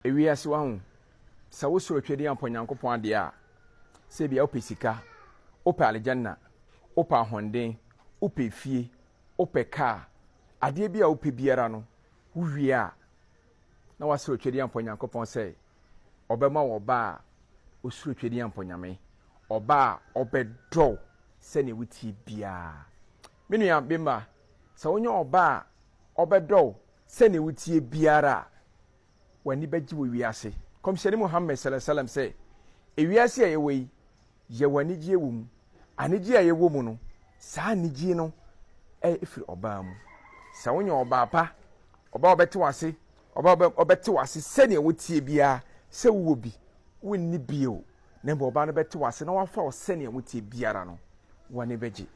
ewiase wa hu sa wo soro twede ampo Nyankopɔn ade a se bia opesika opa aljanna opa honden opa fie opa ka ade bia opa biara no wuwie a na wasoro twede ampo Nyankopɔn se obema wo ba osoro twede ampo Nyame oba obedo se ne wuti bia menua bemba sa wonye oba obedo se ne wuti biara wani baji wo wiase komsheri Muhammad sallallahu alaihi wasallam say ewiase a yewe ye wani gie wo mu anigi a yewo mu no saa anigi no efiri oba mu sa wonye oba pa oba obete wase oba obete wase se ne wotie bia se wo bi wonni bio na mbo oba no bete wase na wafa o se ne wotie biara no wani baji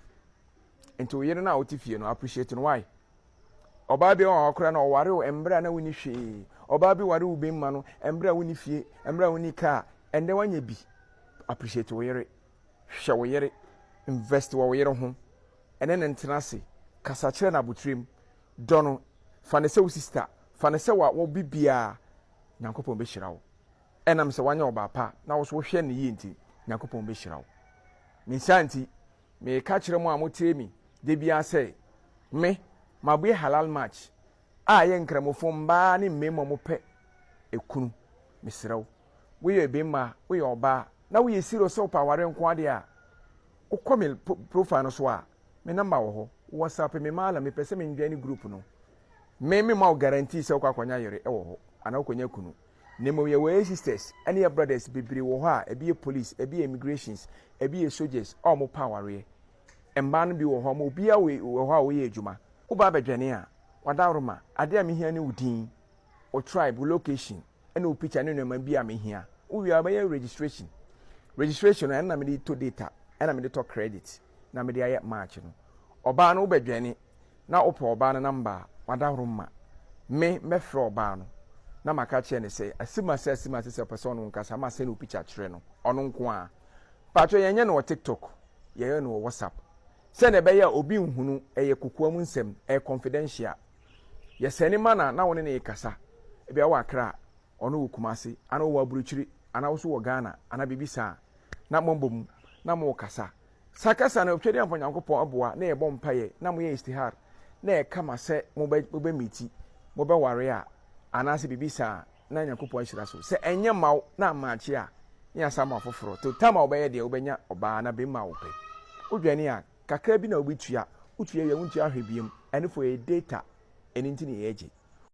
ento yere na wotifie no appreciate no why oba bi on akora na oware o embra na woni hwe oba bi ware ube mma no embra woni fie embra woni ka ende wanya bi appreciate wo yere hwe wo yere invest wo yere ho ene ne ntenase kasa kire na butrem dono fa ne se wo sister fa ne se wo bibia Nyankopɔn be hyira wo enam se wanya oba pa na wo so wo hwe ne yi nti Nyankopɔn be hyira wo me santi me ka kire mo amotie mi de bia se me mabwe halal match a ye nkramofo mba ne mmemo mo pe ekunu misrew wo ye bemma wo ye oba na wo ye siro so pa ware nko ade a ukome profile no so a me number wo ho WhatsApp me mala me pese me ndwani group no me ma guarantee se kwakwanya yere e wo ho ana okonya kunu nemo ye we sisters ene your brothers bibiri wo ho a ebi police ebi immigrations ebi soldiers o mo pa ware emba no bi wo ho mo obi a wo ho a wo ye adwuma wo ba badwane a wadaroma ade a mehia ne wudin o tribe location ene o picture ne noma bi a mehia wo wi abaye registration na me to data ena me to credit na me aye match no oba no wo badwane na opa oba no number wadaroma me frɛ oba no na maka che ne say asima se person no nkasa ma se no picture kire no ono nko a patro yenye no TikTok yenye no WhatsApp se ne be ya obi nhunu eye kokoa mu nsem confidential ye sene mana na woni ne kasa e bia wa kra ono wo kumase ana wo aburuchiri ana wo so wo Ghana ana bibisa na mombom na mo kasa sakasa na otwede ampo Nyankopɔn aboa na ye bɔ mpaye na mo ye istihar na e kama se mo be miti mo be ware a ana se bibisa na Nyankopɔn hyira so se enye mawo na maachi a nya sama foforo to tama obeye de obenya oba na be ma wo pe odwane a kakra bi na obitua utua ye wuntua hwebiem ene for a data eni ntini yeje